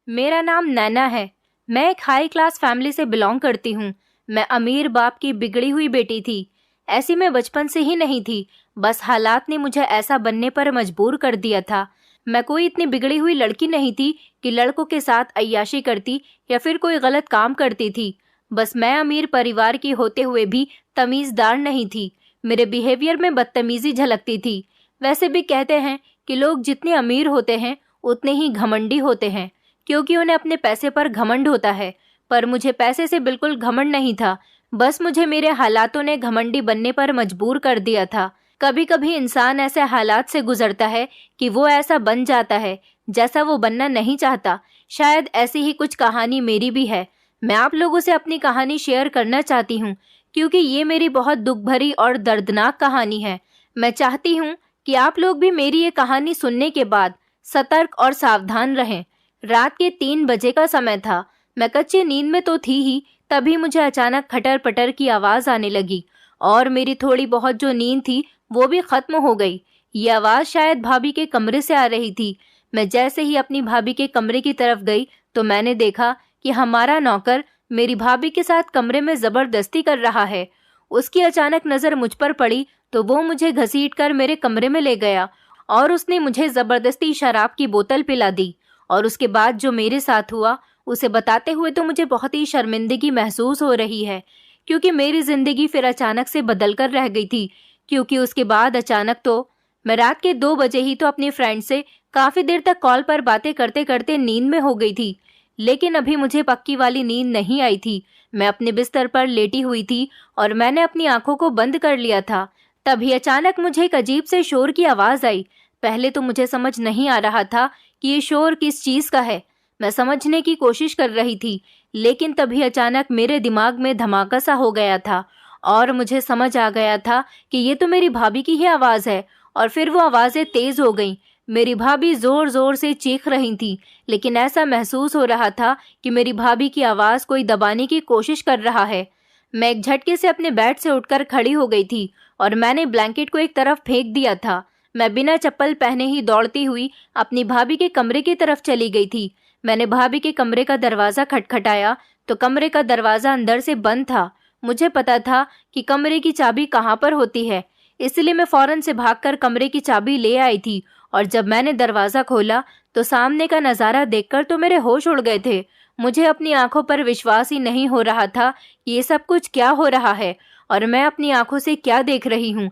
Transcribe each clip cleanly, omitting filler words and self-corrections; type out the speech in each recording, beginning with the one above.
मेरा नाम नैना है। मैं एक हाई क्लास फैमिली से बिलोंग करती हूँ। मैं अमीर बाप की बिगड़ी हुई बेटी थी। ऐसी मैं बचपन से ही नहीं थी, बस हालात ने मुझे ऐसा बनने पर मजबूर कर दिया था। मैं कोई इतनी बिगड़ी हुई लड़की नहीं थी कि लड़कों के साथ अय्याशी करती या फिर कोई गलत काम करती थी। बस मैं अमीर परिवार की होते हुए भी तमीज़दार नहीं थी। मेरे बिहेवियर में बदतमीजी झलकती थी। वैसे भी कहते हैं कि लोग जितने अमीर होते हैं उतने ही घमंडी होते हैं, क्योंकि उन्हें अपने पैसे पर घमंड होता है। पर मुझे पैसे से बिल्कुल घमंड नहीं था, बस मुझे मेरे हालातों ने घमंडी बनने पर मजबूर कर दिया था। कभी कभी इंसान ऐसे हालात से गुजरता है कि वो ऐसा बन जाता है जैसा वो बनना नहीं चाहता। शायद ऐसी ही कुछ कहानी मेरी भी है। मैं आप लोगों से अपनी कहानी शेयर करना चाहती हूँ, क्योंकि ये मेरी बहुत दुख भरी और दर्दनाक कहानी है। मैं चाहती हूँ कि आप लोग भी मेरी ये कहानी सुनने के बाद सतर्क और सावधान रहें। रात के 3 बजे का समय था। मैं कच्ची नींद में तो थी ही, तभी मुझे अचानक खटर पटर की आवाज आने लगी और मेरी थोड़ी बहुत जो नींद थी वो भी खत्म हो गई। ये आवाज शायद भाभी के कमरे से आ रही थी। मैं जैसे ही अपनी भाभी के कमरे की तरफ गई तो मैंने देखा कि हमारा नौकर मेरी भाभी के साथ कमरे में जबरदस्ती कर रहा है। उसकी अचानक नजर मुझ पर पड़ी तो वो मुझे घसीटकर मेरे कमरे में ले गया और उसने मुझे जबरदस्ती शराब की बोतल पिला दी। और उसके बाद जो मेरे साथ हुआ उसे बताते हुए तो मुझे बहुत ही शर्मिंदगी महसूस हो रही है, क्योंकि मेरी जिंदगी फिर अचानक से बदल कर रह गई थी। क्योंकि उसके बाद अचानक तो मैं रात के 2 बजे ही तो अपनी फ्रेंड से काफी देर तक कॉल पर बातें करते करते नींद में हो गई थी। लेकिन अभी मुझे पक्की वाली नींद नहीं आई थी। मैं अपने बिस्तर पर लेटी हुई थी और मैंने अपनी आंखों को बंद कर लिया था। तभी अचानक मुझे एक अजीब से शोर की आवाज आई। पहले तो मुझे समझ नहीं आ रहा था कि ये शोर किस चीज का है। मैं समझने की कोशिश कर रही थी, लेकिन तभी अचानक मेरे दिमाग में धमाका सा हो गया था और मुझे समझ आ गया था कि ये तो मेरी भाभी की ही आवाज है। और फिर वो आवाजें तेज हो गईं। मेरी भाभी जोर जोर से चीख रही थी, लेकिन ऐसा महसूस हो रहा था कि मेरी भाभी की आवाज कोई दबाने की कोशिश कर रहा है। मैं एक झटके से अपने बेड से उठकर खड़ी हो गई थी और मैंने ब्लैंकेट को एक तरफ फेंक दिया था। मैं बिना चप्पल पहने ही दौड़ती हुई अपनी भाभी के कमरे की तरफ चली गई थी। मैंने भाभी के कमरे का दरवाजा खटखटाया तो कमरे का दरवाजा अंदर से बंद था। मुझे पता था कि कमरे की चाबी कहाँ पर होती है, इसलिए मैं फौरन से भागकर कमरे की चाबी ले आई थी। और जब मैंने दरवाजा खोला तो सामने का नजारा देखकर तो मेरे होश उड़ गए थे। मुझे अपनी आंखों पर विश्वास ही नहीं हो रहा था कि ये सब कुछ क्या हो रहा है और मैं अपनी आंखों से क्या देख रही हूँ।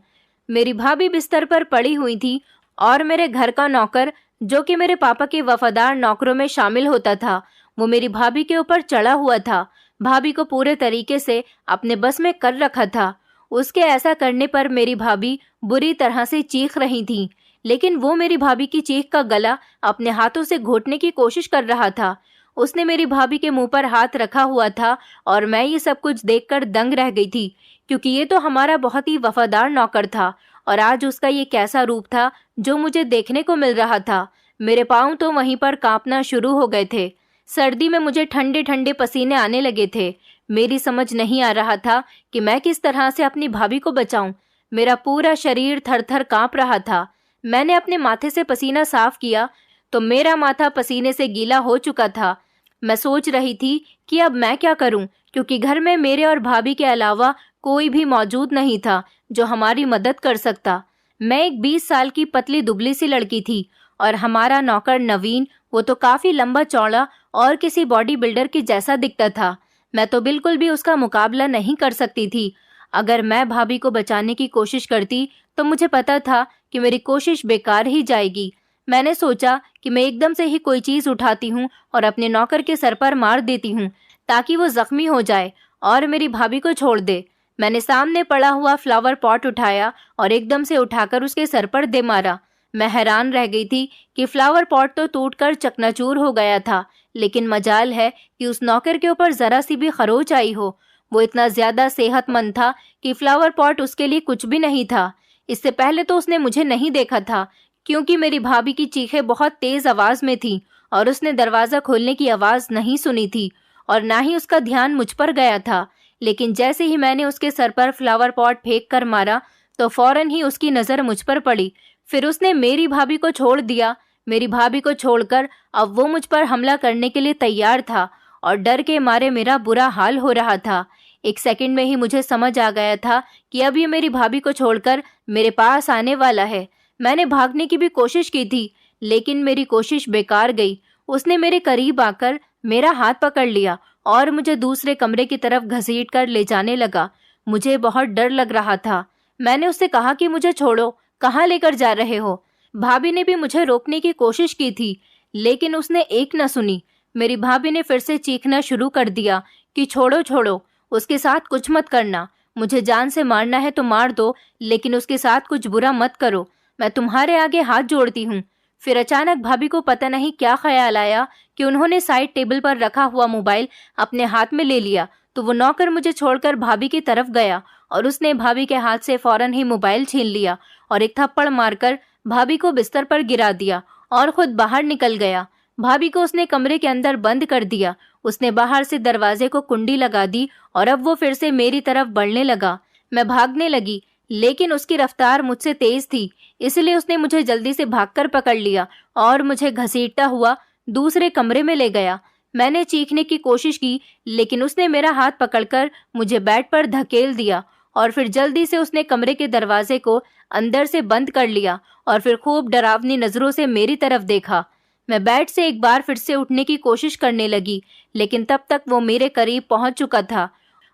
मेरी भाभी बिस्तर पर पड़ी हुई थी और मेरे घर का नौकर, जो कि मेरे पापा के वफादार नौकरों में शामिल होता था, वो मेरी भाभी के ऊपर चढ़ा हुआ था। भाभी को पूरे तरीके से अपने बस में कर रखा था। उसके ऐसा करने पर मेरी भाभी बुरी तरह से चीख रही थी, लेकिन वो मेरी भाभी की चीख का गला अपने हाथों से घोटने की कोशिश कर रहा था। उसने मेरी भाभी के मुंह पर हाथ रखा हुआ था और मैं ये सब कुछ देखकर दंग रह गई थी, क्योंकि ये तो हमारा बहुत ही वफादार नौकर था और आज उसका ये कैसा रूप था जो मुझे देखने को मिल रहा था। मेरे पाँव तो वहीं पर कांपना शुरू हो गए थे। सर्दी में मुझे ठंडे ठंडे पसीने आने लगे थे। मेरी समझ नहीं आ रहा था कि मैं किस तरह से अपनी भाभी को बचाऊं। मेरा पूरा शरीर थर-थर कांप रहा था। मैंने अपने माथे से पसीना साफ किया तो मेरा माथा पसीने से गीला हो चुका था। मैं सोच रही थी कि अब मैं क्या करूं, क्योंकि घर में मेरे और भाभी के अलावा कोई भी मौजूद नहीं था जो हमारी मदद कर सकता। मैं एक 20 साल की पतली दुबली सी लड़की थी और हमारा नौकर नवीन, वो तो काफी लंबा चौड़ा और किसी बॉडी बिल्डर के जैसा दिखता था। मैं तो बिल्कुल भी उसका मुकाबला नहीं कर सकती थी। अगर मैं भाभी को बचाने की कोशिश करती तो मुझे पता था कि मेरी कोशिश बेकार ही जाएगी। मैंने सोचा कि मैं एकदम से ही कोई चीज उठाती हूँ और अपने नौकर के सर पर मार देती हूँ ताकि वो जख्मी हो जाए और मेरी भाभी को छोड़ दे। मैंने सामने पड़ा हुआ फ्लावर पॉट उठाया और एकदम से उठाकर उसके सर पर दे मारा। मैं हैरान रह गई थी कि फ्लावर पॉट तो टूटकर चकनाचूर हो गया था, लेकिन मजाल है कि उस नौकर के ऊपर जरा सी भी खरोच आई हो। वो इतना ज्यादा सेहतमंद था कि फ्लावर पॉट उसके लिए कुछ भी नहीं था। इससे पहले तो उसने मुझे नहीं देखा था, क्योंकि मेरी भाभी की चीखें बहुत तेज आवाज में थी और उसने दरवाजा खोलने की आवाज नहीं सुनी थी और ना ही उसका ध्यान मुझ पर गया था। लेकिन जैसे ही मैंने उसके सर पर फ्लावर पॉट फेंक कर मारा तो फौरन ही उसकी नजर मुझ पर पड़ी। फिर उसने मेरी भाभी को छोड़ दिया। मेरी भाभी को छोड़कर अब वो मुझ पर हमला करने के लिए तैयार था और डर के मारे मेरा बुरा हाल हो रहा था। एक सेकंड में ही मुझे समझ आ गया था कि अब ये मेरी भाभी को छोड़कर मेरे पास आने वाला है। मैंने भागने की भी कोशिश की थी, लेकिन मेरी कोशिश बेकार गई। उसने मेरे करीब आकर मेरा हाथ पकड़ लिया और मुझे दूसरे कमरे की तरफ घसीट कर ले जाने लगा। मुझे बहुत डर लग रहा था। मैंने उससे कहा कि मुझे छोड़ो, कहाँ लेकर जा रहे हो? भाभी ने भी मुझे रोकने की कोशिश की थी, लेकिन उसने एक न सुनी। मेरी भाभी ने फिर से चीखना शुरू कर दिया कि छोड़ो छोड़ो, उसके साथ कुछ मत करना। मुझे जान से मारना है तो मार दो, लेकिन उसके साथ कुछ बुरा मत करो। मैं तुम्हारे आगे हाथ जोड़ती हूँ। फिर अचानक भाभी को पता नहीं क्या ख्याल आया कि उन्होंने साइड टेबल पर रखा हुआ मोबाइल अपने हाथ में ले लिया। तो वो नौकर मुझे छोड़कर भाभी की तरफ गया और उसने भाभी के हाथ से फौरन ही मोबाइल छीन लिया और एक थप्पड़ मारकर भाभी को बिस्तर पर गिरा दिया और खुद बाहर निकल गया। भाभी को उसने कमरे के अंदर बंद कर दिया। उसने बाहर से दरवाजे को कुंडी लगा दी और अब वो फिर से मेरी तरफ बढ़ने लगा। मैं भागने लगी, लेकिन उसकी रफ्तार मुझसे तेज थी, इसलिए उसने मुझे जल्दी से भागकर पकड़ लिया और मुझे घसीटता हुआ दूसरे कमरे में ले गया। मैंने चीखने की कोशिश की, लेकिन उसने मेरा हाथ पकड़कर मुझे बेड पर धकेल दिया और फिर जल्दी से उसने कमरे के दरवाजे को अंदर से बंद कर लिया और फिर खूब डरावनी नजरों से मेरी तरफ देखा। मैं बेड से एक बार फिर से उठने की कोशिश करने लगी, लेकिन तब तक वो मेरे करीब पहुंच चुका था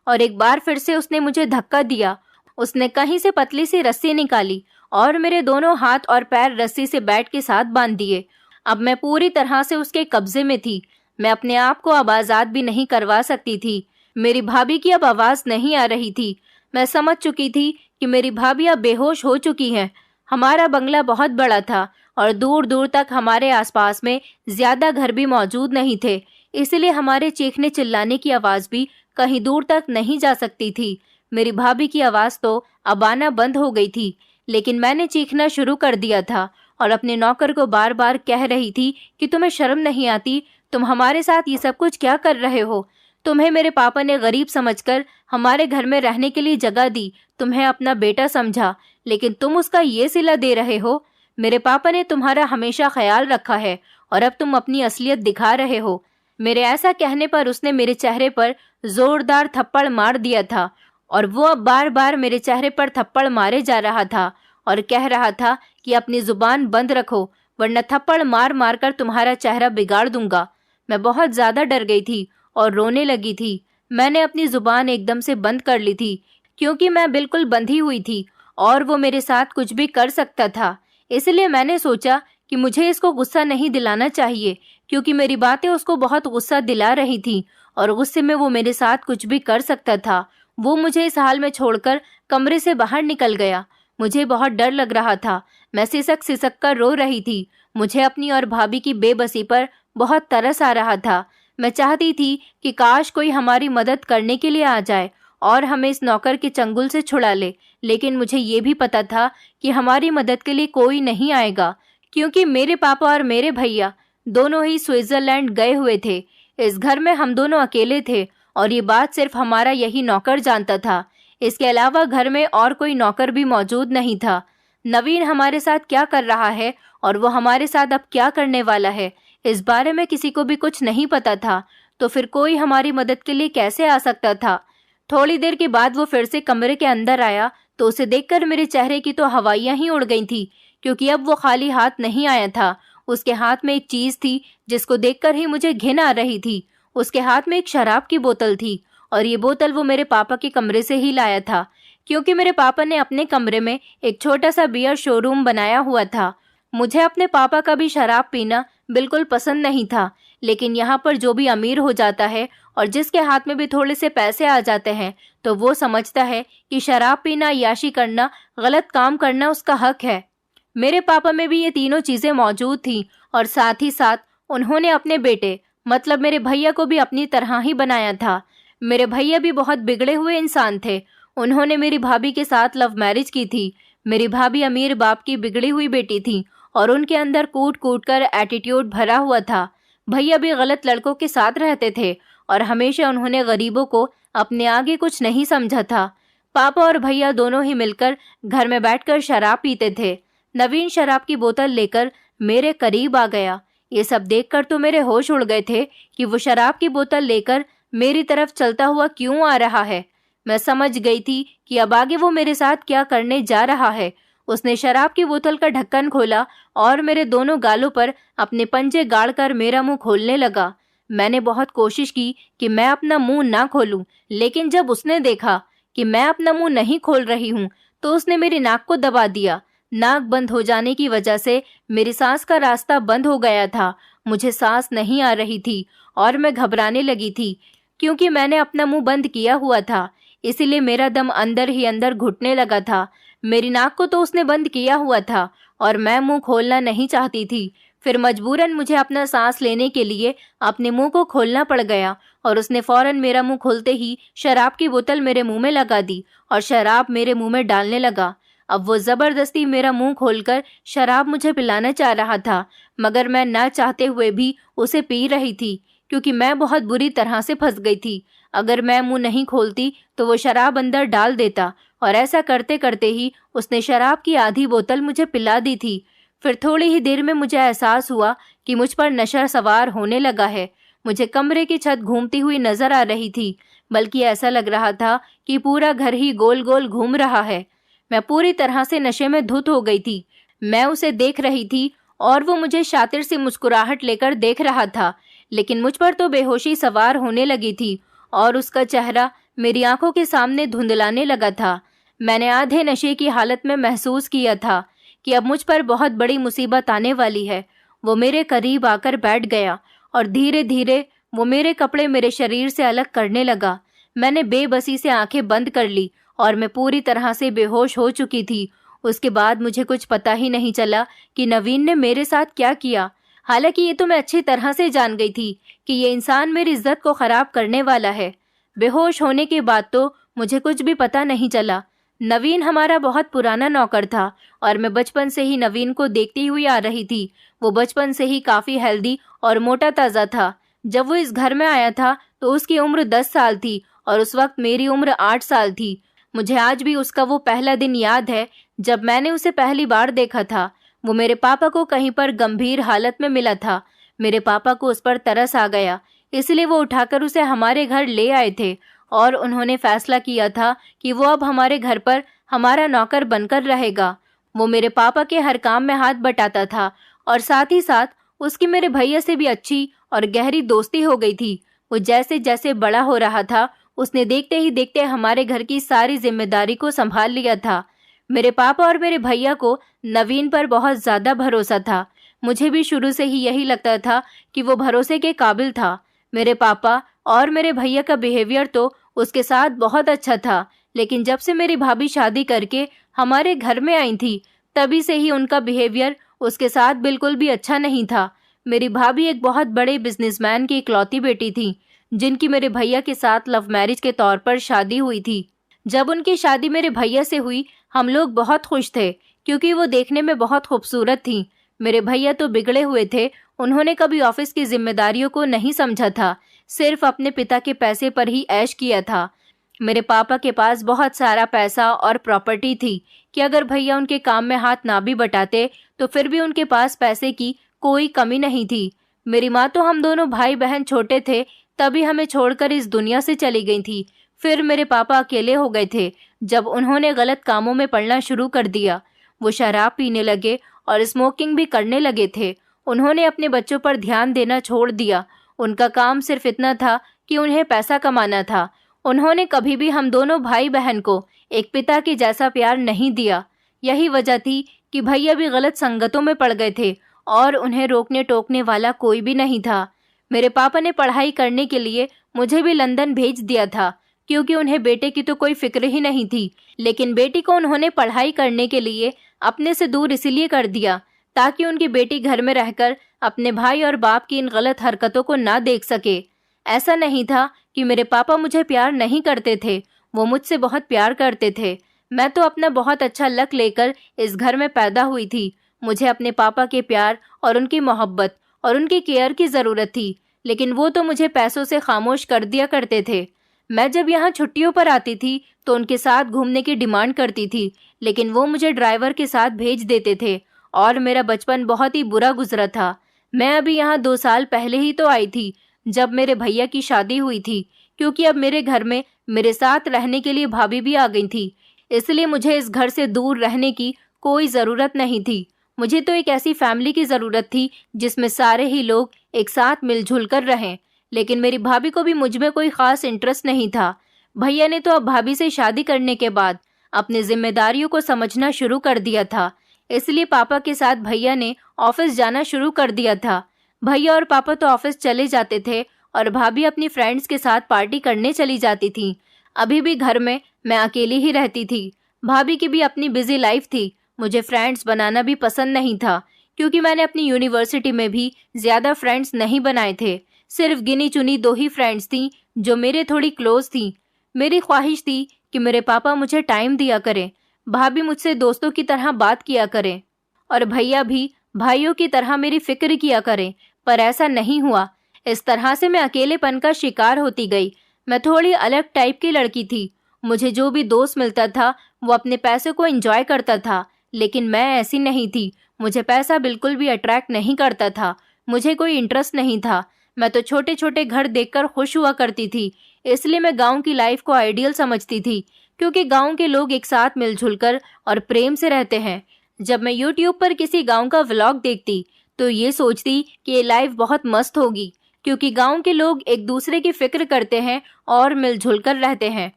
और एक बार फिर से उसने मुझे धक्का दिया। उसने कहीं से पतली सी रस्सी निकाली और मेरे दोनों हाथ और पैर रस्सी से बेड के साथ बांध दिए। अब मैं पूरी तरह से उसके कब्जे में थी। मैं अपने आप को अब आजाद भी नहीं करवा सकती थी। मेरी भाभी की अब आवाज नहीं आ रही थी। मैं समझ चुकी थी कि मेरी भाभी अब बेहोश हो चुकी है। हमारा बंगला बहुत बड़ा था और दूर दूर तक हमारे आसपास में ज्यादा घर भी मौजूद नहीं थे, इसलिए हमारे चीखने चिल्लाने की आवाज भी कहीं दूर तक नहीं जा सकती थी। मेरी भाभी की आवाज तो अब आना बंद हो गई थी, लेकिन मैंने चीखना शुरू कर दिया था और अपने नौकर को बार बार कह रही थी कि तुम्हें शर्म नहीं आती? तुम हमारे साथ ये सब कुछ क्या कर रहे हो? तुम्हें मेरे पापा ने गरीब समझकर हमारे घर में रहने के लिए जगह दी, तुम्हें अपना बेटा समझा, लेकिन तुम उसका ये सिला दे रहे हो। मेरे पापा ने तुम्हारा हमेशा ख्याल रखा है और अब तुम अपनी असलियत दिखा रहे हो। मेरे ऐसा कहने पर उसने मेरे चेहरे पर जोरदार थप्पड़ मार दिया था और वो अब बार बार मेरे चेहरे पर थप्पड़ मारे जा रहा था और कह रहा था कि अपनी जुबान बंद रखो, वरना थप्पड़ मार मार कर तुम्हारा चेहरा बिगाड़ दूंगा। मैं बहुत ज्यादा डर गई थी और रोने लगी थी। मैंने अपनी जुबान एकदम से बंद कर ली थी, क्योंकि मैं बिल्कुल बंधी हुई थी और वो मेरे साथ कुछ भी कर सकता था। इसलिए मैंने सोचा कि मुझे इसको गुस्सा नहीं दिलाना चाहिए, क्योंकि मेरी बातें उसको बहुत गुस्सा दिला रही थी और गुस्से में वो मेरे साथ कुछ भी कर सकता था। वो मुझे इस हाल में छोड़कर कमरे से बाहर निकल गया। मुझे बहुत डर लग रहा था। मैं सिसक सिसक कर रो रही थी। मुझे अपनी और भाभी की बेबसी पर बहुत तरस आ रहा था। मैं चाहती थी कि काश कोई हमारी मदद करने के लिए आ जाए और हमें इस नौकर के चंगुल से छुड़ा ले, लेकिन मुझे ये भी पता था कि हमारी मदद के लिए कोई नहीं आएगा, क्योंकि मेरे पापा और मेरे भैया दोनों ही स्विट्जरलैंड गए हुए थे। इस घर में हम दोनों अकेले थे और ये बात सिर्फ हमारा यही नौकर जानता था। इसके अलावा घर में और कोई नौकर भी मौजूद नहीं था। नवीन हमारे साथ क्या कर रहा है और वो हमारे साथ अब क्या करने वाला है, इस बारे में किसी को भी कुछ नहीं पता था। तो फिर कोई हमारी मदद के लिए कैसे आ सकता था? थोड़ी देर के बाद वो फिर से कमरे के अंदर आया तो उसे देखकर मेरे चेहरे की तो हवाइयां ही उड़ गई थी, क्योंकि अब वो खाली हाथ नहीं आया था। उसके हाथ में एक चीज थी जिसको देखकर ही मुझे घिन आ रही थी। उसके हाथ में एक शराब की बोतल थी और ये बोतल वो मेरे पापा के कमरे से ही लाया था, क्योंकि मेरे पापा ने अपने कमरे में एक छोटा सा बियर शोरूम बनाया हुआ था। मुझे अपने पापा का भी शराब पीना बिल्कुल पसंद नहीं था, लेकिन यहाँ पर जो भी अमीर हो जाता है और जिसके हाथ में भी थोड़े से पैसे आ जाते हैं, तो वो समझता है कि शराब पीना, याशी करना, गलत काम करना उसका हक है। मेरे पापा में भी ये तीनों चीजें मौजूद थी और साथ ही साथ उन्होंने अपने बेटे मतलब मेरे भैया को भी अपनी तरह ही बनाया था। मेरे भैया भी बहुत बिगड़े हुए इंसान थे। उन्होंने मेरी भाभी के साथ लव मैरिज की थी। मेरी भाभी अमीर बाप की बिगड़ी हुई बेटी थी और उनके अंदर कूट कूट कर एटीट्यूड भरा हुआ था। भैया भी गलत लड़कों के साथ रहते थे और हमेशा उन्होंने गरीबों को अपने आगे कुछ नहीं समझा था। पापा और भैया दोनों ही मिलकर घर में बैठकर शराब पीते थे। नवीन शराब की बोतल लेकर मेरे करीब आ गया। ये सब देखकर तो मेरे होश उड़ गए थे कि वो शराब की बोतल लेकर मेरी तरफ चलता हुआ क्यों आ रहा है। मैं समझ गई थी कि अब आगे वो मेरे साथ क्या करने जा रहा है। उसने शराब की बोतल का ढक्कन खोला और मेरे दोनों गालों पर अपने पंजे गाड़कर मेरा मुंह खोलने लगा। मैंने बहुत कोशिश की कि मैं अपना मुंह ना खोलूं, लेकिन जब उसने देखा कि मैं अपना मुंह नहीं खोल रही हूं, तो उसने मेरी नाक को दबा दिया। नाक बंद हो जाने की वजह से मेरी सांस का रास्ता बंद हो गया था। मुझे सांस नहीं आ रही थी और मैं घबराने लगी थी, क्योंकि मैंने अपना मुंह बंद किया हुआ था। इसीलिए मेरा दम अंदर ही अंदर घुटने लगा था। मेरी नाक को तो उसने बंद किया हुआ था और मैं मुंह खोलना नहीं चाहती थी। फिर मजबूरन मुझे अपना सांस लेने के लिए अपने मुंह को खोलना पड़ गया और उसने फौरन मेरा मुंह खोलते ही शराब की बोतल मेरे मुंह में लगा दी और शराब मेरे मुंह में डालने लगा। अब वो जबरदस्ती मेरा मुंह खोलकर शराब मुझे पिलाना चाह रहा था, मगर मैं ना चाहते हुए भी उसे पी रही थी, क्योंकि मैं बहुत बुरी तरह से फंस गई थी। अगर मैं मुंह नहीं खोलती तो वो शराब अंदर डाल देता, और ऐसा करते करते ही उसने शराब की आधी बोतल मुझे पिला दी थी। फिर थोड़ी ही देर में मुझे एहसास हुआ कि मुझ पर नशा सवार होने लगा है। मुझे कमरे की छत घूमती हुई नजर आ रही थी, बल्कि ऐसा लग रहा था कि पूरा घर ही गोल गोल घूम रहा है। मैं पूरी तरह से नशे में धुत हो गई थी। मैं उसे देख रही थी और वो मुझे शातिर सी मुस्कुराहट लेकर देख रहा था, लेकिन मुझ पर तो बेहोशी सवार होने लगी थी और उसका चेहरा मेरी आंखों के सामने धुंधलाने लगा था। मैंने आधे नशे की हालत में महसूस किया था कि अब मुझ पर बहुत बड़ी मुसीबत आने वाली है। वो मेरे करीब आकर बैठ गया और धीरे धीरे वो मेरे कपड़े मेरे शरीर से अलग करने लगा। मैंने बेबसी से आंखें बंद कर ली और मैं पूरी तरह से बेहोश हो चुकी थी। उसके बाद मुझे कुछ पता ही नहीं चला कि नवीन ने मेरे साथ क्या किया। हालांकि ये तो मैं अच्छी तरह से जान गई थी कि ये इंसान मेरी इज्जत को खराब करने वाला है। बेहोश होने के बाद तो मुझे कुछ भी पता नहीं चला। नवीन हमारा बहुत पुराना नौकर था और मैं बचपन से ही नवीन को देखती हुई आ रही थी। वो बचपन से ही काफी हेल्दी और मोटा ताजा था। जब वो इस घर में आया था तो उसकी उम्र 10 साल थी और उस वक्त मेरी उम्र 8 साल थी। मुझे आज भी उसका वो पहला दिन याद है जब मैंने उसे पहली बार देखा था। वो मेरे पापा को कहीं पर गंभीर हालत में मिला था। मेरे पापा को उस पर तरस आ गया, इसलिए वो उठाकर उसे हमारे घर ले आए थे और उन्होंने फैसला किया था कि वो अब हमारे घर पर हमारा नौकर बनकर रहेगा। वो मेरे पापा के हर काम में हाथ बटाता था और साथ ही साथ उसकी मेरे भैया से भी अच्छी और गहरी दोस्ती हो गई थी। वो जैसे जैसे बड़ा हो रहा था, उसने देखते ही देखते हमारे घर की सारी जिम्मेदारी को संभाल लिया था। मेरे पापा और मेरे भैया को नवीन पर बहुत ज्यादा भरोसा था। मुझे भी शुरू से ही यही लगता था कि वो भरोसे के काबिल था। मेरे पापा और मेरे भैया का बिहेवियर तो उसके साथ बहुत अच्छा था, लेकिन जब से मेरी भाभी शादी करके हमारे घर में आई थी, तभी से ही उनका बिहेवियर उसके साथ बिल्कुल भी अच्छा नहीं था। मेरी भाभी एक बहुत बड़े बिजनेसमैन की इकलौती बेटी थी, जिनकी मेरे भैया के साथ लव मैरिज के तौर पर शादी हुई थी। जब उनकी शादी मेरे भैया से हुई, हम लोग बहुत खुश थे, क्योंकि वो देखने में बहुत खूबसूरत थी। मेरे भैया तो बिगड़े हुए थे। उन्होंने कभी ऑफिस की जिम्मेदारियों को नहीं समझा था, सिर्फ अपने पिता के पैसे पर ही ऐश किया था। मेरे पापा के पास बहुत सारा पैसा और प्रॉपर्टी थी कि अगर भैया उनके काम में हाथ ना भी बटाते तो फिर भी उनके पास पैसे की कोई कमी नहीं थी। मेरी माँ तो हम दोनों भाई बहन छोटे थे तभी हमें छोड़कर इस दुनिया से चली गई थी। फिर मेरे पापा अकेले हो गए थे जब उन्होंने गलत कामों में पड़ना शुरू कर दिया। वो शराब पीने लगे और स्मोकिंग भी करने लगे थे। उन्होंने अपने बच्चों पर ध्यान देना छोड़ दिया। उनका काम सिर्फ इतना था कि उन्हें पैसा कमाना था। उन्होंने कभी भी हम दोनों भाई बहन को एक पिता के जैसा प्यार नहीं दिया। यही वजह थी कि भैया भी गलत संगतों में पड़ गए थे और उन्हें रोकने टोकने वाला कोई भी नहीं था। मेरे पापा ने पढ़ाई करने के लिए मुझे भी लंदन भेज दिया था, क्योंकि उन्हें बेटे की तो कोई फिक्र ही नहीं थी। लेकिन बेटी को उन्होंने पढ़ाई करने के लिए अपने से दूर इसलिए कर दिया ताकि उनकी बेटी घर में रहकर अपने भाई और बाप की इन गलत हरकतों को ना देख सके। ऐसा नहीं था कि मेरे पापा मुझे प्यार नहीं करते थे, वो मुझसे बहुत प्यार करते थे। मैं तो अपना बहुत अच्छा लक लेकर इस घर में पैदा हुई थी। मुझे अपने पापा के प्यार और उनकी मोहब्बत और उनकी केयर की ज़रूरत थी, लेकिन वो तो मुझे पैसों से खामोश कर दिया करते थे। मैं जब यहाँ छुट्टियों पर आती थी तो उनके साथ घूमने की डिमांड करती थी, लेकिन वो मुझे ड्राइवर के साथ भेज देते थे और मेरा बचपन बहुत ही बुरा गुजरा था। मैं अभी यहाँ 2 साल पहले ही तो आई थी, जब मेरे भैया की शादी हुई थी, क्योंकि अब मेरे घर में मेरे साथ रहने के लिए भाभी भी आ गई थी। इसलिए मुझे इस घर से दूर रहने की कोई ज़रूरत नहीं थी। मुझे तो एक ऐसी फैमिली की ज़रूरत थी जिसमें सारे ही लोग एक साथ मिलजुल कर रहें। लेकिन मेरी भाभी को भी मुझ में कोई ख़ास इंटरेस्ट नहीं था। भैया ने तो अब भाभी से शादी करने के बाद अपनी जिम्मेदारियों को समझना शुरू कर दिया था। इसलिए पापा के साथ भैया ने ऑफिस जाना शुरू कर दिया था। भैया और पापा तो ऑफिस चले जाते थे और भाभी अपनी फ्रेंड्स के साथ पार्टी करने चली जाती थी। अभी भी घर में मैं अकेली ही रहती थी। भाभी की भी अपनी बिजी लाइफ थी। मुझे फ्रेंड्स बनाना भी पसंद नहीं था, क्योंकि मैंने अपनी यूनिवर्सिटी में भी ज़्यादा फ्रेंड्स नहीं बनाए थे। सिर्फ गिनी चुनी 2 ही फ्रेंड्स थी जो मेरे थोड़ी क्लोज थी। मेरी ख्वाहिश थी कि मेरे पापा मुझे टाइम दिया करें, भाभी मुझसे दोस्तों की तरह बात किया करें और भैया भी भाइयों की तरह मेरी फिक्र किया करें, पर ऐसा नहीं हुआ। इस तरह से मैं अकेलेपन का शिकार होती गई। मैं थोड़ी अलग टाइप की लड़की थी। मुझे जो भी दोस्त मिलता था वो अपने पैसे को एंजॉय करता था, लेकिन मैं ऐसी नहीं थी। मुझे पैसा बिल्कुल भी अट्रैक्ट नहीं करता था। मुझे कोई इंटरेस्ट नहीं था। मैं तो छोटे छोटे घर देखकर खुश हुआ करती थी। इसलिए मैं गांव की लाइफ को आइडियल समझती थी, क्योंकि गांव के लोग एक साथ मिलजुल कर और प्रेम से रहते हैं। जब मैं यूट्यूब पर किसी गांव का व्लॉग देखती तो ये सोचती कि ये लाइफ बहुत मस्त होगी, क्योंकि गांव के लोग एक दूसरे की फिक्र करते हैं और मिलजुल कर रहते हैं।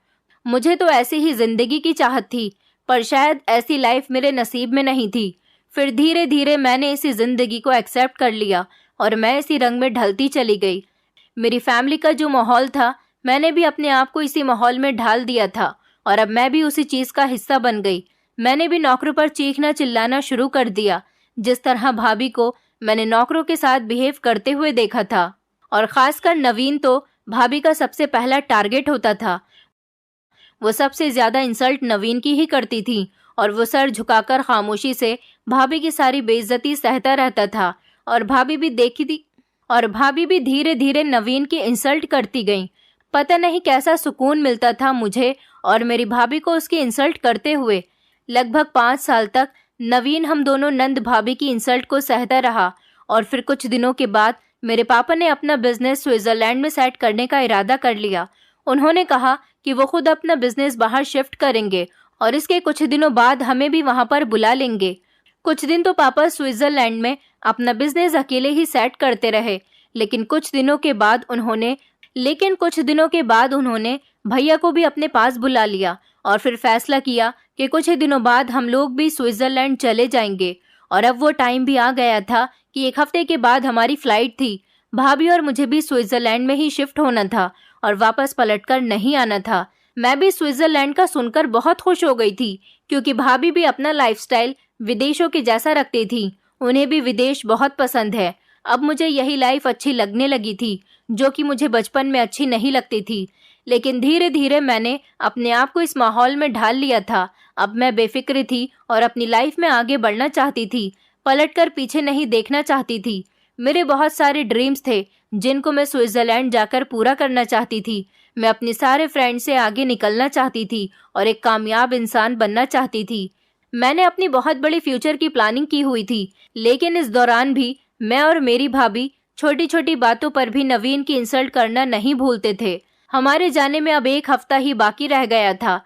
मुझे तो ऐसी ही जिंदगी की चाहत थी, पर शायद ऐसी लाइफ मेरे नसीब में नहीं थी। फिर धीरे धीरे मैंने इसी जिंदगी को एक्सेप्ट कर लिया और मैं इसी रंग में ढलती चली गई। मेरी फैमिली का जो माहौल था, मैंने भी अपने आप को इसी माहौल में ढाल दिया था और अब मैं भी उसी चीज का हिस्सा बन गई। मैंने भी नौकरों पर चीखना चिल्लाना शुरू कर दिया। जिस तरह भाभी को मैंने नौकरों के साथ बिहेव करते हुए देखा था, और खासकर नवीन तो भाभी का सबसे पहला टारगेट होता था। वो सबसे ज्यादा इंसल्ट नवीन की ही करती थी और वो सर झुकाकर खामोशी से भाभी की सारी बेइज्जती सहता रहता था। और भाभी भी धीरे धीरे नवीन की इंसल्ट करती गई। पता नहीं कैसा सुकून मिलता था मुझे और मेरी भाभी को उसकी इंसल्ट करते हुए। लगभग 5 साल तक नवीन हम दोनों नंद भाभी की इंसल्ट को सहता रहा। और फिर कुछ दिनों के बाद मेरे पापा ने अपना बिजनेस स्विट्जरलैंड में सेट करने का इरादा कर लिया। उन्होंने कहा कि वो खुद अपना बिजनेस बाहर शिफ्ट करेंगे और इसके कुछ दिनों बाद हमें भी वहां पर बुला लेंगे। कुछ दिन तो पापा स्विट्जरलैंड में अपना बिजनेस अकेले ही सेट करते रहे, लेकिन कुछ दिनों के बाद उन्होंने भैया को भी अपने पास बुला लिया और फिर फैसला किया कि कुछ ही दिनों बाद हम लोग भी स्विट्जरलैंड चले जाएंगे। और अब वो टाइम भी आ गया था कि 1 हफ्ते के बाद हमारी फ्लाइट थी। भाभी और मुझे भी स्विट्जरलैंड में ही शिफ्ट होना था और वापस पलटकर नहीं आना था। मैं भी स्विट्जरलैंड का सुनकर बहुत खुश हो गई थी, क्योंकि भाभी भी अपना लाइफस्टाइल विदेशों के जैसा रखती थी। उन्हें भी विदेश बहुत पसंद है। अब मुझे यही लाइफ अच्छी लगने लगी थी, जो कि मुझे बचपन में अच्छी नहीं लगती थी। लेकिन धीरे धीरे मैंने अपने आप को इस माहौल में ढाल लिया था। अब मैं बेफिक्र थी और अपनी लाइफ में आगे बढ़ना चाहती थी। पलटकर पीछे नहीं देखना चाहती थी। मेरे बहुत सारे ड्रीम्स थे जिनको मैं स्विट्जरलैंड जाकर पूरा करना चाहती थी। मैं अपने सारे फ्रेंड से आगे निकलना चाहती थी और एक कामयाब इंसान बनना चाहती थी। मैंने अपनी बहुत बड़ी फ्यूचर की प्लानिंग की हुई थी, लेकिन इस दौरान भी मैं और मेरी भाभी छोटी छोटी बातों पर भी नवीन की इंसल्ट करना नहीं भूलते थे। हमारे जाने में अब 1 हफ्ता ही बाकी रह गया था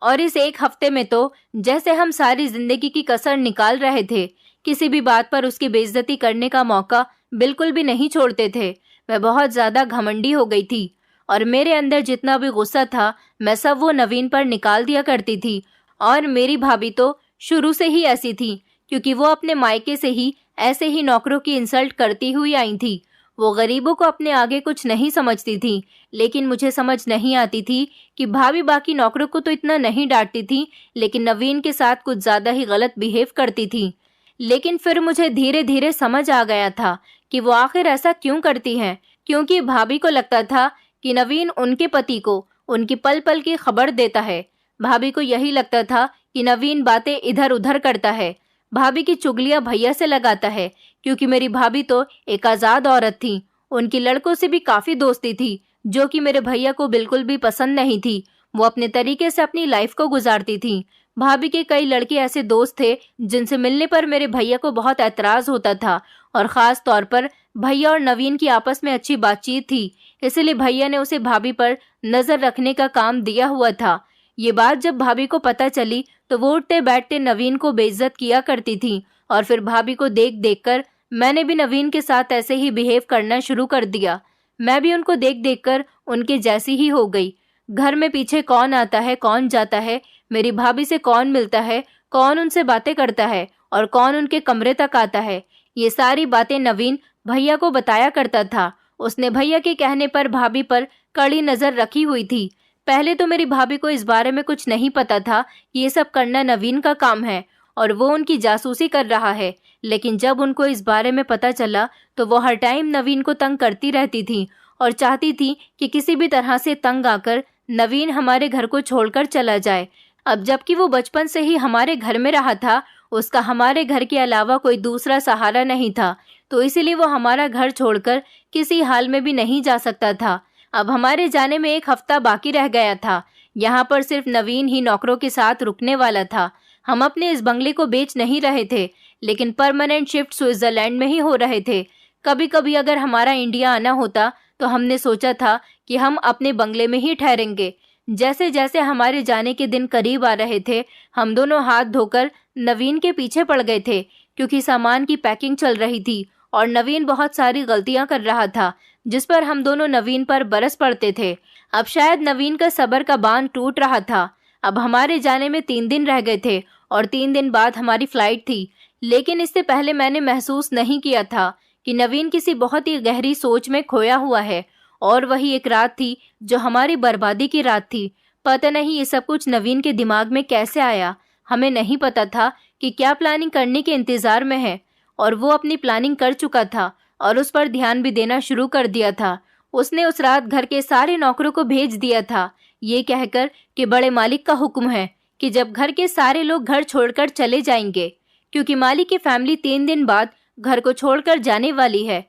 और इस 1 हफ्ते में तो जैसे हम सारी जिंदगी की कसर निकाल रहे थे। किसी भी बात पर उसकी बेइज्जती करने का मौका बिल्कुल भी नहीं छोड़ते थे। मैं बहुत ज्यादा घमंडी हो गई थी और मेरे अंदर जितना भी गुस्सा था मैं सब वो नवीन पर निकाल दिया करती थी। और मेरी भाभी तो शुरू से ही ऐसी थी, क्योंकि वो अपने मायके से ही ऐसे ही नौकरों की इंसल्ट करती हुई आई थी। वो गरीबों को अपने आगे कुछ नहीं समझती थी, लेकिन मुझे समझ नहीं आती थी कि भाभी बाकी नौकरों को तो इतना नहीं डांटती थी, लेकिन नवीन के साथ कुछ ज्यादा ही गलत बिहेव करती थी। लेकिन फिर मुझे धीरे धीरे समझ आ गया था कि वो आखिर ऐसा क्यों करती हैं, क्योंकि भाभी को लगता था कि नवीन उनके पति को उनकी पल पल की खबर देता है। भाभी को यही लगता था कि नवीन बातें इधर उधर करता है, भाभी की चुगलियां भैया से लगाता है, क्योंकि मेरी भाभी तो एक आज़ाद औरत थी। उनकी लड़कों से भी काफ़ी दोस्ती थी, जो कि मेरे भैया को बिल्कुल भी पसंद नहीं थी। वो अपने तरीके से अपनी लाइफ को गुजारती थी। भाभी के कई लड़के ऐसे दोस्त थे जिनसे मिलने पर मेरे भैया को बहुत ऐतराज होता था, और ख़ास तौर पर भैया और नवीन की आपस में अच्छी बातचीत थी, इसलिए भैया ने उसे भाभी पर नज़र रखने का काम दिया हुआ था। ये बात जब भाभी को पता चली तो वो उठते बैठते नवीन को बेइज्जत किया करती थी, और फिर भाभी को देख देख कर मैंने भी नवीन के साथ ऐसे ही बिहेव करना शुरू कर दिया। मैं भी उनको देख देख कर उनके जैसी ही हो गई। घर में पीछे कौन आता है, कौन जाता है, मेरी भाभी से कौन मिलता है, कौन उनसे बातें करता है और कौन उनके कमरे तक आता है, ये सारी बातें नवीन भैया को बताया करता था। उसने भैया के कहने पर भाभी पर कड़ी नजर रखी हुई थी। पहले तो मेरी भाभी को इस बारे में कुछ नहीं पता था कि ये सब करना नवीन का काम है और वो उनकी जासूसी कर रहा है, लेकिन जब उनको इस बारे में पता चला तो वो हर टाइम नवीन को तंग करती रहती थी और चाहती थी कि किसी भी तरह से तंग आकर नवीन हमारे घर को छोड़कर चला जाए। अब जबकि वो बचपन से ही हमारे घर में रहा था, उसका हमारे घर के अलावा कोई दूसरा सहारा नहीं था, तो इसीलिए वो हमारा घर छोड़कर किसी हाल में भी नहीं जा सकता था। अब हमारे जाने में 1 हफ्ता बाकी रह गया था। यहाँ पर सिर्फ नवीन ही नौकरों के साथ रुकने वाला था। हम अपने इस बंगले को बेच नहीं रहे थे, लेकिन परमानेंट शिफ्ट स्विट्जरलैंड में ही हो रहे थे। कभी कभी अगर हमारा इंडिया आना होता तो हमने सोचा था कि हम अपने बंगले में ही ठहरेंगे। जैसे जैसे हमारे जाने के दिन करीब आ रहे थे, हम दोनों हाथ धोकर नवीन के पीछे पड़ गए थे, क्योंकि सामान की पैकिंग चल रही थी और नवीन बहुत सारी गलतियां कर रहा था, जिस पर हम दोनों नवीन पर बरस पड़ते थे। अब शायद नवीन का सब्र का बांध टूट रहा था। अब हमारे जाने में 3 दिन रह गए थे और 3 दिन बाद हमारी फ्लाइट थी, लेकिन इससे पहले मैंने महसूस नहीं किया था कि नवीन किसी बहुत ही गहरी सोच में खोया हुआ है, और वही एक रात थी जो हमारी बर्बादी की रात थी। पता नहीं ये सब कुछ नवीन के दिमाग में कैसे आया। हमें नहीं पता था कि क्या प्लानिंग करने के इंतजार में है, और वो अपनी प्लानिंग कर चुका था और उस पर ध्यान भी देना शुरू कर दिया था। उसने उस रात घर के सारे नौकरों को भेज दिया था, ये कहकर कि बड़े मालिक का हुक्म है कि जब घर के सारे लोग घर छोड़कर चले जाएंगे, क्योंकि मालिक की फैमिली 3 दिन बाद घर को छोड़कर जाने वाली है।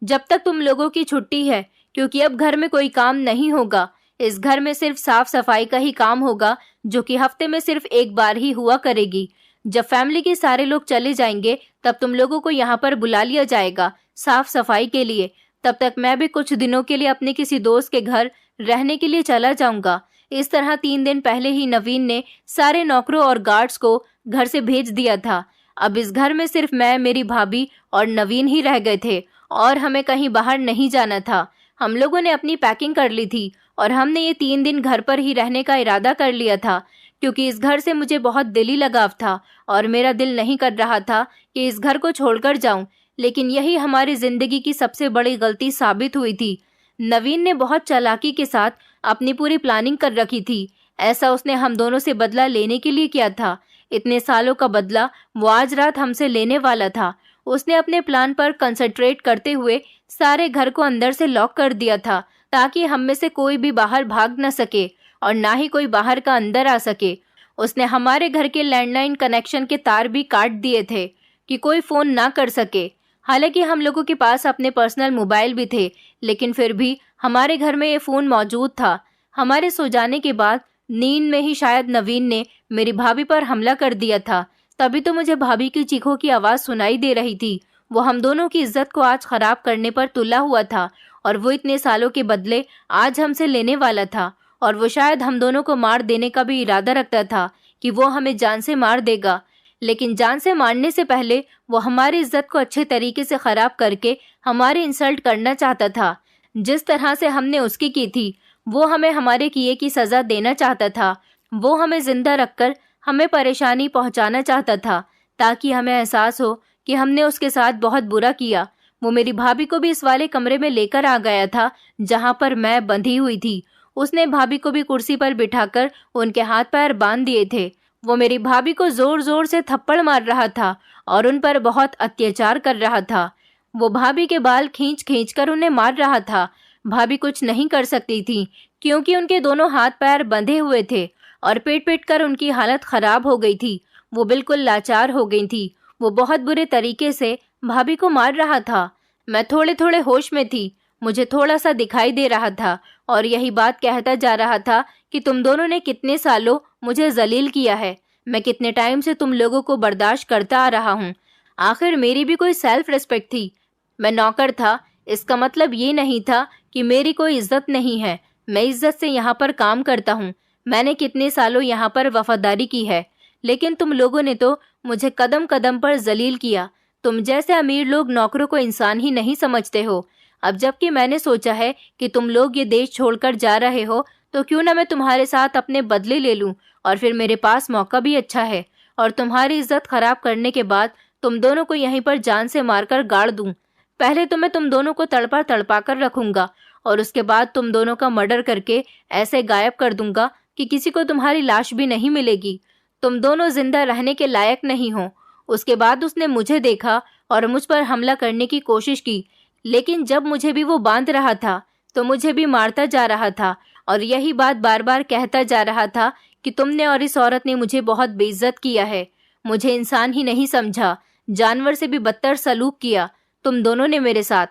जब तक तुम लोगों की छुट्टी है, क्योंकि अब घर में कोई काम नहीं होगा। इस घर में सिर्फ साफ सफाई का ही काम होगा, जो कि हफ्ते में सिर्फ 1 बार ही हुआ करेगी। जब फैमिली के सारे लोग चले जाएंगे तब तुम लोगों को यहाँ पर बुला लिया जाएगा साफ सफाई के लिए। तब तक मैं भी कुछ दिनों के लिए अपने किसी दोस्त के घर रहने के लिए चला जाऊंगा। इस तरह 3 दिन पहले ही नवीन ने सारे नौकरों और गार्ड्स को घर से भेज दिया था। अब इस घर में सिर्फ मैं, मेरी भाभी और नवीन ही रह गए थे, और हमें कहीं बाहर नहीं जाना था। हम लोगों ने अपनी पैकिंग कर ली थी और हमने ये 3 दिन घर पर ही रहने का इरादा कर लिया था, क्योंकि इस घर से मुझे बहुत दिली लगाव था और मेरा दिल नहीं कर रहा था कि इस घर को छोड़कर जाऊं। लेकिन यही हमारी जिंदगी की सबसे बड़ी गलती साबित हुई थी। नवीन ने बहुत चालाकी के साथ अपनी पूरी प्लानिंग कर रखी थी। ऐसा उसने हम दोनों से बदला लेने के लिए किया था। इतने सालों का बदला वो आज रात हमसे लेने वाला था। उसने अपने प्लान पर कंसंट्रेट करते हुए सारे घर को अंदर से लॉक कर दिया था, ताकि हम में से कोई भी बाहर भाग न सके और ना ही कोई बाहर का अंदर आ सके। उसने हमारे घर के लैंडलाइन कनेक्शन के तार भी काट दिए थे कि कोई फोन ना कर सके। हालांकि हम लोगों के पास अपने पर्सनल मोबाइल भी थे, लेकिन फिर भी हमारे घर में ये फोन मौजूद था। हमारे सो जाने के बाद नींद में ही शायद नवीन ने मेरी भाभी पर हमला कर दिया था। तभी तो मुझे भाभी की चीखों की आवाज सुनाई दे रही थी। वो हम दोनों की इज्जत को आज खराब करने पर तुला हुआ था, और वो इतने सालों के बदले आज हमसे लेने वाला था। और वो शायद हम दोनों को मार देने का भी इरादा रखता था कि वो हमें जान से मार देगा। लेकिन जान से मारने से पहले वो हमारी इज्जत को अच्छे तरीके से खराब करके हमारी इंसल्ट करना चाहता था। जिस तरह से हमने उसकी की थी, वो हमें हमारे किए की सजा देना चाहता था। वो हमें जिंदा रखकर हमें परेशानी पहुंचाना चाहता था, ताकि हमें एहसास हो कि हमने उसके साथ बहुत बुरा किया। वो मेरी भाभी को भी इस वाले कमरे में लेकर आ गया था जहां पर मैं बंधी हुई थी। उसने भाभी को भी कुर्सी पर बिठाकर उनके हाथ पैर बांध दिए थे। वो मेरी भाभी को जोर जोर से थप्पड़ मार रहा था और उन पर बहुत अत्याचार कर रहा था। वो भाभी के बाल खींच खींच कर उन्हें मार रहा था। भाभी कुछ नहीं कर सकती थी, क्योंकि उनके दोनों हाथ पैर बंधे हुए थे और पीट पीट कर उनकी हालत खराब हो गई थी। वो बिल्कुल लाचार हो गई थी। वो बहुत बुरे तरीके से भाभी को मार रहा था। मैं थोड़े थोड़े होश में थी। मुझे थोड़ा सा दिखाई दे रहा था और यही बात कहता जा रहा था कि तुम दोनों ने कितने सालों मुझे जलील किया है। मैं कितने टाइम से तुम लोगों को बर्दाश्त करता आ रहा हूँ। आखिर मेरी भी कोई सेल्फ रिस्पेक्ट थी। मैं नौकर था, इसका मतलब ये नहीं था कि मेरी कोई इज्जत नहीं है। मैं इज्जत से यहाँ पर काम करता हूँ। मैंने कितने सालों यहाँ पर वफादारी की है, लेकिन तुम लोगों ने तो मुझे कदम कदम पर जलील किया। तुम जैसे अमीर लोग नौकरों को इंसान ही नहीं समझते हो। अब जबकि मैंने सोचा है कि तुम लोग ये देश छोड़कर जा रहे हो, तो क्यों ना मैं तुम्हारे साथ अपने बदले ले लूं, और फिर मेरे पास मौका भी अच्छा है, और तुम्हारी इज्जत खराब करने के बाद तुम दोनों को यहीं पर जान से मारकर गाड़ दूं। पहले तो मैं तुम दोनों को तड़पा तड़पा कर रखूंगा, और उसके बाद तुम दोनों का मर्डर करके ऐसे गायब कर दूंगा कि किसी को तुम्हारी लाश भी नहीं मिलेगी। तुम दोनों जिंदा रहने के लायक नहीं हो। उसके बाद उसने मुझे देखा और मुझ पर हमला करने की कोशिश की, लेकिन जब मुझे भी वो बांध रहा था तो मुझे भी मारता जा रहा था, और यही बात बार बार कहता जा रहा था कि तुमने और इस औरत ने मुझे बहुत बेइज्जत किया है। मुझे इंसान ही नहीं समझा, जानवर से भी बदतर सलूक किया तुम दोनों ने मेरे साथ।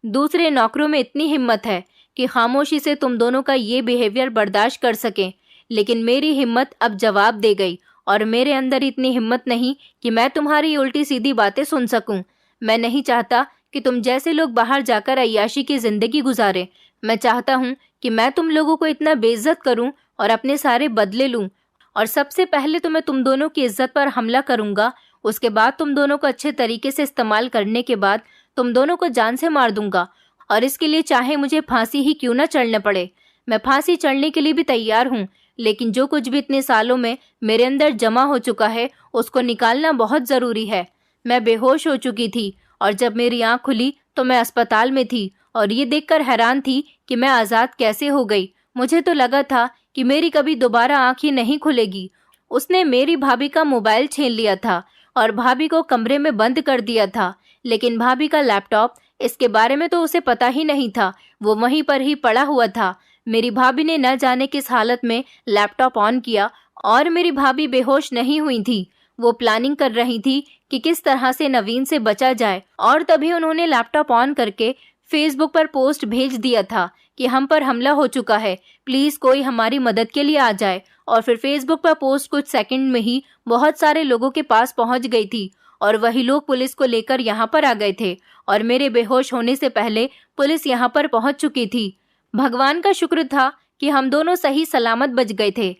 दूसरे नौकरों में इतनी हिम्मत है कि खामोशी से तुम दोनों का ये बिहेवियर बर्दाश्त कर सकें, लेकिन मेरी हिम्मत अब जवाब दे गई, और मेरे अंदर इतनी हिम्मत नहीं कि मैं तुम्हारी उल्टी सीधी बातें सुन सकूं। मैं नहीं चाहता कि तुम जैसे लोग बाहर जाकर अय्याशी की जिंदगी गुजारें। मैं चाहता हूं कि मैं तुम लोगों को इतना बेइज्जत करूं और अपने सारे बदले लूं, और सबसे पहले तो मैं तुम दोनों की इज्जत पर हमला करूंगा। उसके बाद तुम दोनों को अच्छे तरीके से इस्तेमाल करने के बाद तुम दोनों को जान से मार दूंगा, और इसके लिए चाहे मुझे फांसी ही क्यों न चढ़ने पड़े। मैं फांसी चढ़ने के लिए भी तैयार हूँ, लेकिन जो कुछ भी इतने सालों में मेरे अंदर जमा हो चुका है उसको निकालना बहुत जरूरी है। मैं बेहोश हो चुकी थी, और जब मेरी आंख खुली तो मैं अस्पताल में थी, और ये देखकर हैरान थी कि मैं आज़ाद कैसे हो गई। मुझे तो लगा था कि मेरी कभी दोबारा आंख ही नहीं खुलेगी। उसने मेरी भाभी का मोबाइल छीन लिया था और भाभी को कमरे में बंद कर दिया था, लेकिन भाभी का लैपटॉप, इसके बारे में तो उसे पता ही नहीं था, वो वहीं पर ही पड़ा हुआ था। मेरी भाभी ने न जाने किस हालत में लैपटॉप ऑन किया, और मेरी भाभी बेहोश नहीं हुई थी। वो प्लानिंग कर रही थी कि किस तरह से नवीन से बचा जाए, और तभी उन्होंने लैपटॉप ऑन करके फेसबुक पर पोस्ट भेज दिया था कि हम पर हमला हो चुका है, प्लीज कोई हमारी मदद के लिए आ जाए। और फिर फेसबुक पर पोस्ट कुछ सेकंड में ही बहुत सारे लोगों के पास पहुंच गई थी, और वही लोग पुलिस को लेकर यहाँ पर आ गए थे, और मेरे बेहोश होने से पहले पुलिस यहाँ पर पहुंच चुकी थी। भगवान का शुक्र था कि हम दोनों सही सलामत बच गए थे,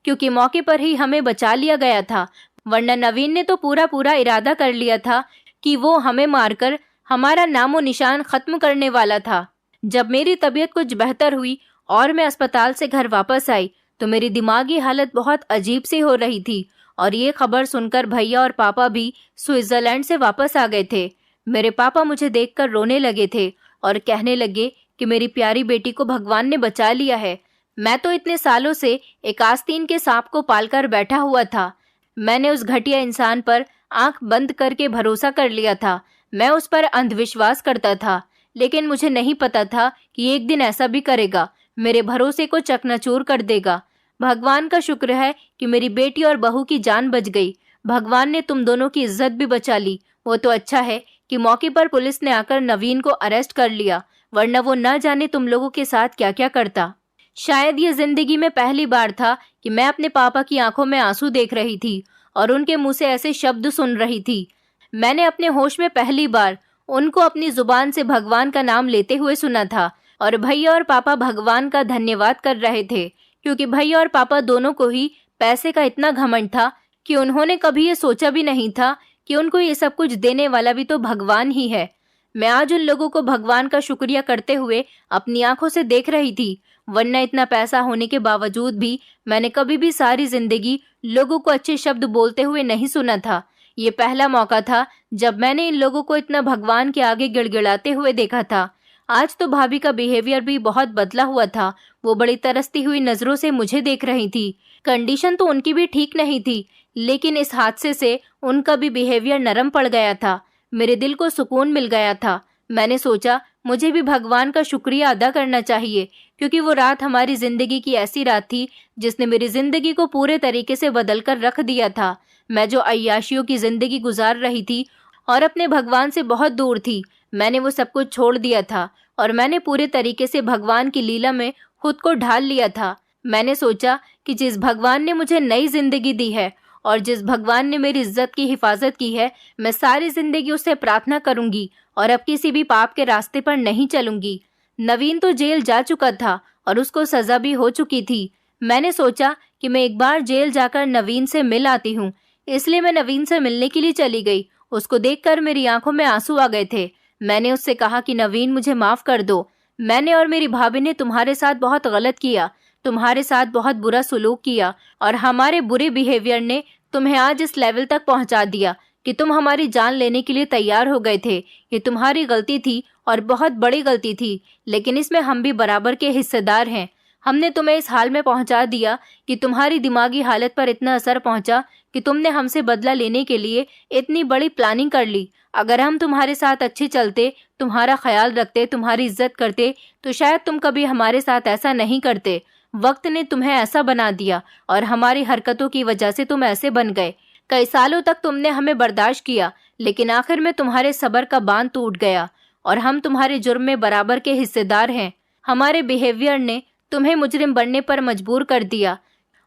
क्योंकि मौके पर ही हमें बचा लिया गया था, वरना नवीन ने तो पूरा इरादा कर लिया था कि वो हमें मारकर हमारा नामो निशान खत्म करने वाला था। जब मेरी तबीयत कुछ बेहतर हुई और मैं अस्पताल से घर वापस आई, तो मेरी दिमागी हालत बहुत अजीब सी हो रही थी, और ये खबर सुनकर भैया और पापा भी स्विट्जरलैंड से वापस आ गए थे। मेरे पापा मुझे देखकर रोने लगे थे और कहने लगे कि मेरी प्यारी बेटी को भगवान ने बचा लिया है। मैं तो इतने सालों से एक आस्तीन के सांप को पालकर बैठा हुआ था। मैंने उस घटिया इंसान पर आंख बंद करके भरोसा कर लिया था। मैं उस पर अंधविश्वास करता था, लेकिन मुझे नहीं पता था कि एक दिन ऐसा भी करेगा, मेरे भरोसे को चकनाचूर कर देगा। भगवान का शुक्र है कि मेरी बेटी और बहू की जान बच गई। भगवान ने तुम दोनों की इज्जत भी बचा ली। वो तो अच्छा है कि मौके पर पुलिस ने आकर नवीन को अरेस्ट कर लिया, वरना वो न जाने तुम लोगों के साथ क्या क्या करता। शायद ये जिंदगी में पहली बार था कि मैं अपने पापा की आंखों में आंसू देख रही थी और उनके मुंह से ऐसे शब्द सुन रही थी। मैंने अपने होश में पहली बार उनको अपनी जुबान से भगवान का नाम लेते हुए सुना था, और भैया और पापा भगवान का धन्यवाद कर रहे थे, क्योंकि भैया और पापा दोनों को ही पैसे का इतना घमंड था कि उन्होंने कभी ये सोचा भी नहीं था कि उनको ये सब कुछ देने वाला भी तो भगवान ही है। मैं आज उन लोगों को भगवान का शुक्रिया करते हुए अपनी आंखों से देख रही थी, वरना इतना पैसा होने के बावजूद भी मैंने कभी भी सारी जिंदगी लोगों को अच्छे शब्द बोलते हुए नहीं सुना था। ये पहला मौका था जब मैंने इन लोगों को इतना भगवान के आगे गिड़गिड़ाते हुए देखा था। आज तो भाभी का बिहेवियर भी बहुत बदला हुआ था। वो बड़ी तरसती हुई नजरों से मुझे देख रही थी। कंडीशन तो उनकी भी ठीक नहीं थी, लेकिन इस हादसे से उनका भी बिहेवियर नरम पड़ गया था। मेरे दिल को सुकून मिल गया था। मैंने सोचा मुझे भी भगवान का शुक्रिया अदा करना चाहिए, क्योंकि वो रात हमारी जिंदगी की ऐसी रात थी जिसने मेरी जिंदगी को पूरे तरीके से बदल कर रख दिया था। मैं जो अय्याशियों की जिंदगी गुजार रही थी और अपने भगवान से बहुत दूर थी, मैंने वो सब कुछ छोड़ दिया था और मैंने पूरे तरीके से भगवान की लीला में खुद को ढाल लिया था। मैंने सोचा कि जिस भगवान ने मुझे नई जिंदगी दी है और जिस भगवान ने मेरी इज्जत की हिफाजत की है, मैं सारी जिंदगी उससे प्रार्थना करूंगी और अब किसी भी पाप के रास्ते पर नहीं चलूंगी। नवीन तो जेल जा चुका था और उसको सजा भी हो चुकी थी। मैंने सोचा कि मैं एक बार जेल जाकर नवीन से मिल आती हूँ, इसलिए मैं नवीन से मिलने के लिए चली गई। उसको देखकर मेरी आंखों में आंसू आ गए थे। मैंने उससे कहा कि नवीन, मुझे माफ कर दो। मैंने और मेरी भाभी ने तुम्हारे साथ बहुत गलत किया, तुम्हारे साथ बहुत बुरा सलूक किया और हमारे बुरे बिहेवियर ने तुम्हें आज इस लेवल तक पहुंचा दिया कि तुम हमारी जान लेने के लिए तैयार हो गए थे। ये तुम्हारी गलती थी और बहुत बड़ी गलती थी, लेकिन इसमें हम भी बराबर के हिस्सेदार हैं। हमने तुम्हें इस हाल में पहुंचा दिया कि तुम्हारी दिमागी हालत पर इतना असर पहुंचा कि तुमने हमसे बदला लेने के लिए इतनी बड़ी प्लानिंग कर ली। अगर हम तुम्हारे साथ अच्छे चलते, तुम्हारा ख्याल रखते, तुम्हारी इज्जत करते, तो शायद तुम कभी हमारे साथ ऐसा नहीं करते। वक्त ने तुम्हें ऐसा बना दिया और हमारी हरकतों की वजह से तुम ऐसे बन गए। कई सालों तक तुमने हमें बर्दाश्त किया, लेकिन आखिर में तुम्हारे सब्र का बांध टूट गया और हम तुम्हारे जुर्म में बराबर के हिस्सेदार हैं। हमारे बिहेवियर ने तुम्हें मुजरिम बनने पर मजबूर कर दिया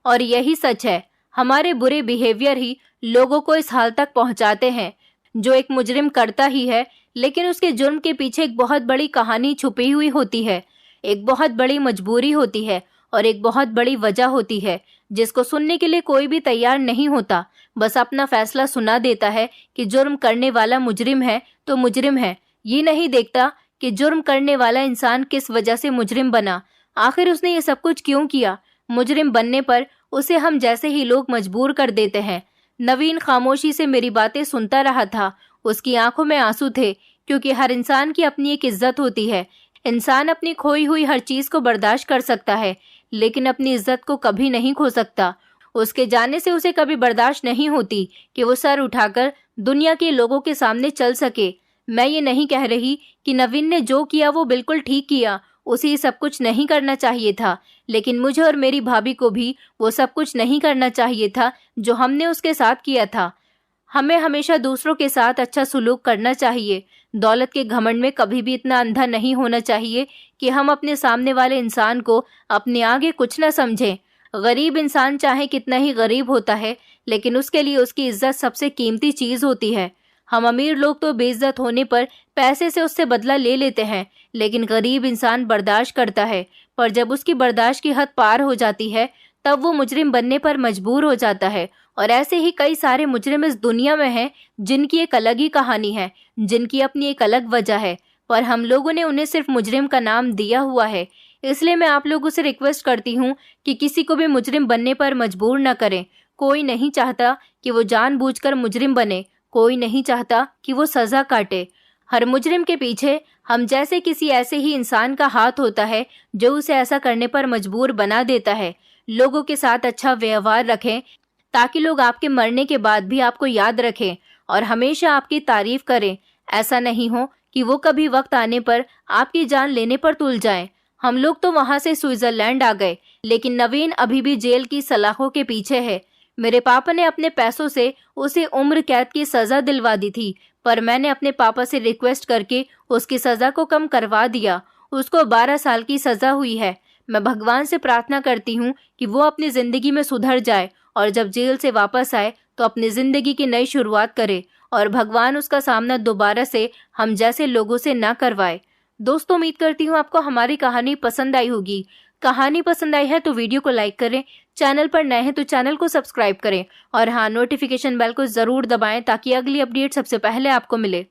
और यही सच है। हमारे बुरे बिहेवियर ही लोगों को इस हाल तक पहुंचाते हैं। जो एक मुजरिम करता ही है, लेकिन उसके जुर्म के पीछे एक बहुत बड़ी कहानी छुपी हुई होती है, एक बहुत बड़ी मजबूरी होती है और एक बहुत बड़ी वजह होती है, जिसको सुनने के लिए कोई भी तैयार नहीं होता। बस अपना फैसला सुना देता है कि जुर्म करने वाला मुजरिम है तो मुजरिम है। ये नहीं देखता कि जुर्म करने वाला इंसान किस वजह से मुजरिम बना, आखिर उसने ये सब कुछ क्यों किया। मुजरिम बनने पर उसे हम जैसे ही लोग मजबूर कर देते हैं। नवीन खामोशी से मेरी बातें सुनता रहा था। उसकी आंखों में आंसू थे, क्योंकि हर इंसान की अपनी एक इज्जत होती है। इंसान अपनी खोई हुई हर चीज को बर्दाश्त कर सकता है, लेकिन अपनी इज्जत को कभी नहीं खो सकता। उसके जाने से उसे कभी बर्दाश्त नहीं होती कि वो सर उठाकर दुनिया के लोगों के सामने चल सके। मैं ये नहीं कह रही कि नवीन ने जो किया वो बिल्कुल ठीक किया, उसे सब कुछ नहीं करना चाहिए था, लेकिन मुझे और मेरी भाभी को भी वो सब कुछ नहीं करना चाहिए था जो हमने उसके साथ किया था। हमें हमेशा दूसरों के साथ अच्छा सलूक करना चाहिए। दौलत के घमंड में कभी भी इतना अंधा नहीं होना चाहिए कि हम अपने सामने वाले इंसान को अपने आगे कुछ न समझें। गरीब इंसान चाहे कितना ही गरीब होता है, लेकिन उसके लिए उसकी इज्जत सबसे कीमती चीज होती है। हम अमीर लोग तो बेइज्जत होने पर पैसे से उससे बदला ले लेते हैं, लेकिन गरीब इंसान बर्दाश्त करता है, पर जब उसकी बर्दाश्त की हद पार हो जाती है तब वो मुजरिम बनने पर मजबूर हो जाता है। और ऐसे ही कई सारे मुजरिम इस दुनिया में हैं जिनकी एक अलग ही कहानी है, जिनकी अपनी एक अलग वजह है, पर हम लोगों ने उन्हें सिर्फ मुजरिम का नाम दिया हुआ है। इसलिए मैं आप लोगों से रिक्वेस्ट करती हूँ कि किसी को भी मुजरिम बनने पर मजबूर न करें। कोई नहीं चाहता कि वो जानबूझकर मुजरिम बने, कोई नहीं चाहता कि वो सजा काटे। हर मुजरिम के पीछे हम जैसे किसी ऐसे ही इंसान का हाथ होता है जो उसे ऐसा करने पर मजबूर बना देता है। लोगों के साथ अच्छा व्यवहार रखें ताकि लोग आपके मरने के बाद भी आपको याद रखें और हमेशा आपकी तारीफ करें। ऐसा नहीं हो कि वो कभी वक्त आने पर आपकी जान लेने पर तुल जाएं। हम लोग तो वहां से स्विट्जरलैंड आ गए, लेकिन नवीन अभी भी जेल की सलाखों के पीछे है। मेरे पापा ने अपने पैसों से उसे उम्र कैद की सजा दिलवा दी थी, पर मैंने अपने पापा से रिक्वेस्ट करके उसकी सजा को कम करवा दिया। उसको 12 साल की सजा हुई है। मैं भगवान से प्रार्थना करती हूँ कि वो अपनी जिंदगी में सुधर जाए और जब जेल से वापस आए तो अपनी जिंदगी की नई शुरुआत करे और भगवान उसका सामना दोबारा से हम जैसे लोगों से ना करवाए। दोस्तों, उम्मीद करती हूँ आपको हमारी कहानी पसंद आई होगी। कहानी पसंद आई है तो वीडियो को लाइक करें, चैनल पर नए हैं तो चैनल को सब्सक्राइब करें और हाँ, नोटिफिकेशन बेल को जरूर दबाएं ताकि अगली अपडेट सबसे पहले आपको मिले।